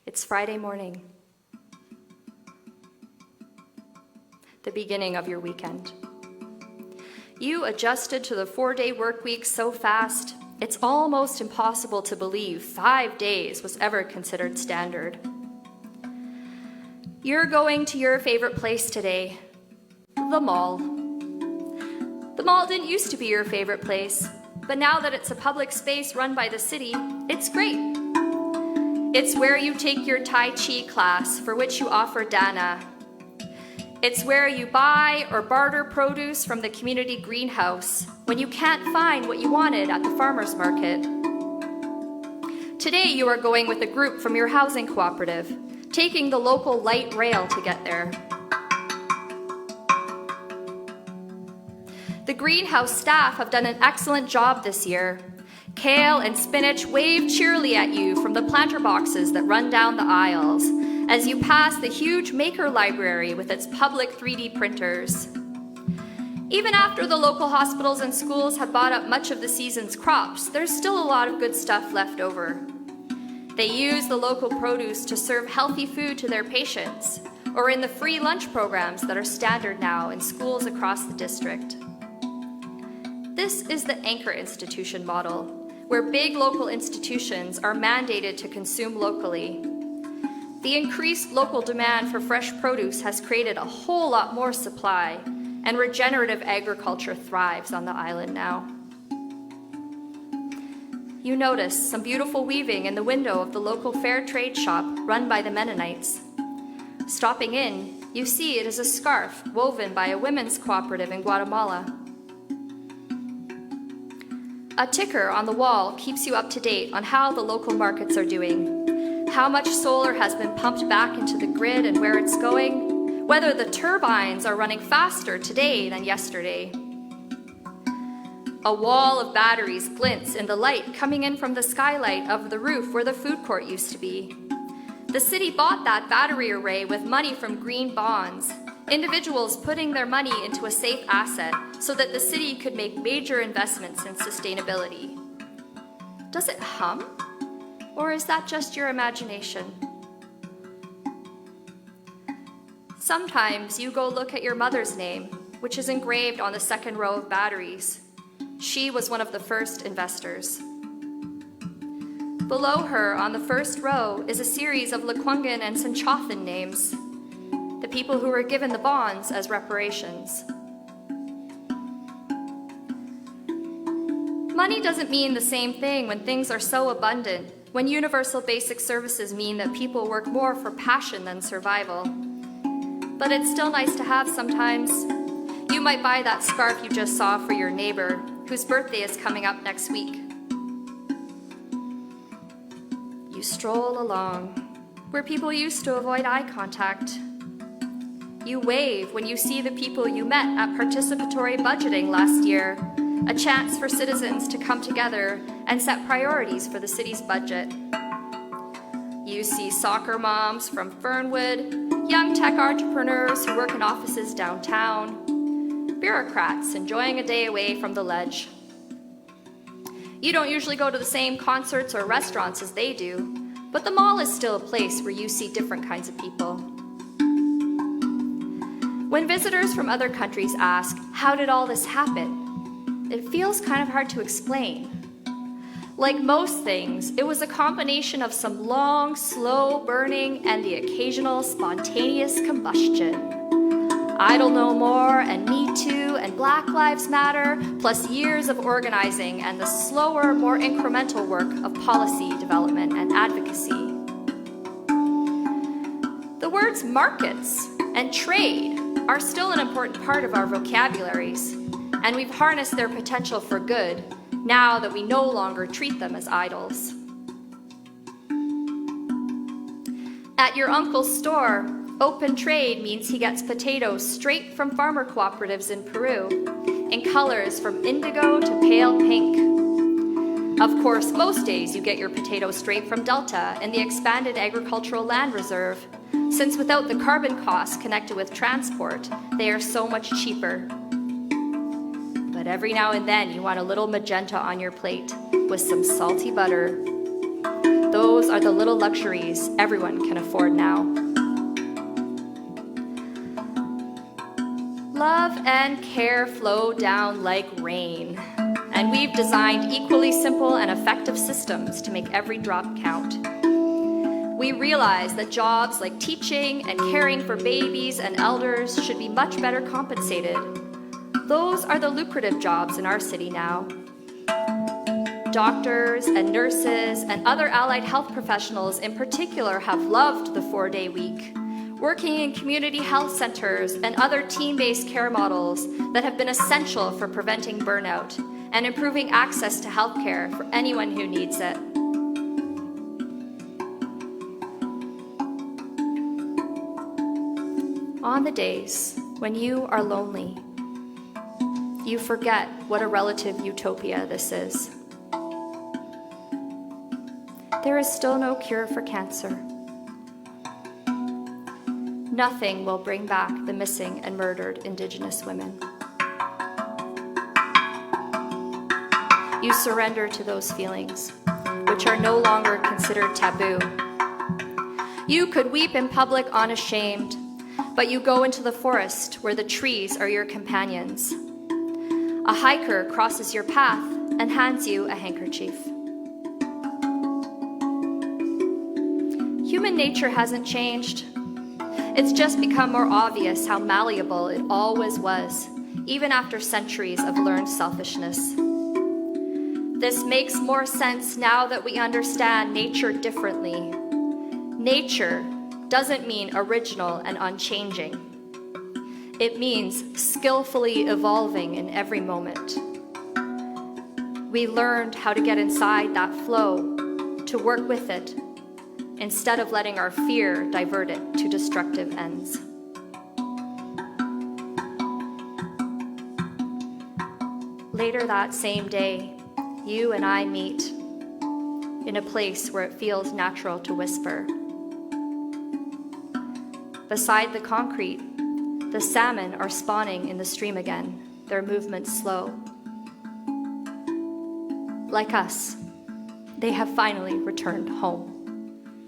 It's Friday morning, the beginning of your weekend. You adjusted to the 4-day work week so fast, it's almost impossible to believe 5 days was ever considered standard. You're going to your favorite place today, the mall. The mall didn't used to be your favorite place, but now that it's a public space run by the city, it's great. It's where you take your Tai Chi class, for which you offer dana. It's where you buy or barter produce from the community greenhouse when you can't find what you wanted at the farmer's market. Today you are going with a group from your housing cooperative, taking the local light rail to get there. The greenhouse staff have done an excellent job this year. Kale and spinach wave cheerily at you from the planter boxes that run down the aisles as you pass the huge maker library with its public 3D printers. Even after the local hospitals and schools have bought up much of the season's crops, there's still a lot of good stuff left over. They use the local produce to serve healthy food to their patients, or in the free lunch programs that are standard now in schools across the district. This is the anchor institution model, where big local institutions are mandated to consume locally. The increased local demand for fresh produce has created a whole lot more supply, and regenerative agriculture thrives on the island now. You notice some beautiful weaving in the window of the local fair trade shop run by the Mennonites. Stopping in, you see it is a scarf woven by a women's cooperative in Guatemala. A ticker on the wall keeps you up to date on how the local markets are doing, how much solar has been pumped back into the grid and where it's going, whether the turbines are running faster today than yesterday. A wall of batteries glints in the light coming in from the skylight of the roof where the food court used to be. The city bought that battery array with money from green bonds, individuals putting their money into a safe asset so that the city could make major investments in sustainability. Does it hum? Or is that just your imagination? Sometimes you go look at your mother's name, which is engraved on the second row of batteries. She was one of the first investors. Below her on the first row is a series of Lekwungen and Senchothan names, the people who were given the bonds as reparations. Money doesn't mean the same thing when things are so abundant, when universal basic services mean that people work more for passion than survival. But it's still nice to have sometimes. You might buy that scarf you just saw for your neighbor, whose birthday is coming up next week. You stroll along, where people used to avoid eye contact. You wave when you see the people you met at participatory budgeting last year, a chance for citizens to come together and set priorities for the city's budget. You see soccer moms from Fernwood, young tech entrepreneurs who work in offices downtown, bureaucrats enjoying a day away from the ledge. You don't usually go to the same concerts or restaurants as they do, but the mall is still a place where you see different kinds of people. When visitors from other countries ask, how did all this happen? It feels kind of hard to explain. Like most things, it was a combination of some long, slow burning and the occasional spontaneous combustion. Idle No More and Me Too and Black Lives Matter, plus years of organizing and the slower, more incremental work of policy development and advocacy. The words markets and trade are still an important part of our vocabularies, and we've harnessed their potential for good now that we no longer treat them as idols. At your uncle's store, open trade means he gets potatoes straight from farmer cooperatives in Peru, in colors from indigo to pale pink. Of course, most days you get your potatoes straight from Delta in the expanded agricultural land reserve, since without the carbon costs connected with transport, they are so much cheaper. But every now and then you want a little magenta on your plate with some salty butter. Those are the little luxuries everyone can afford now. Love and care flow down like rain, and we've designed equally simple and effective systems to make every drop count. We realize that jobs like teaching and caring for babies and elders should be much better compensated. Those are the lucrative jobs in our city now. Doctors and nurses and other allied health professionals in particular have loved the 4-day week, working in community health centers and other team-based care models that have been essential for preventing burnout and improving access to healthcare for anyone who needs it. On the days when you are lonely, you forget what a relative utopia this is. There is still no cure for cancer. Nothing will bring back the missing and murdered Indigenous women. You surrender to those feelings, which are no longer considered taboo. You could weep in public unashamed, but you go into the forest where the trees are your companions. A hiker crosses your path and hands you a handkerchief. Human nature hasn't changed. It's just become more obvious how malleable it always was, even after centuries of learned selfishness. This makes more sense now that we understand nature differently. Nature doesn't mean original and unchanging. It means skillfully evolving in every moment. We learned how to get inside that flow, to work with it, instead of letting our fear divert it to destructive ends. Later that same day, you and I meet in a place where it feels natural to whisper. Beside the concrete, the salmon are spawning in the stream again, their movements slow. Like us, they have finally returned home.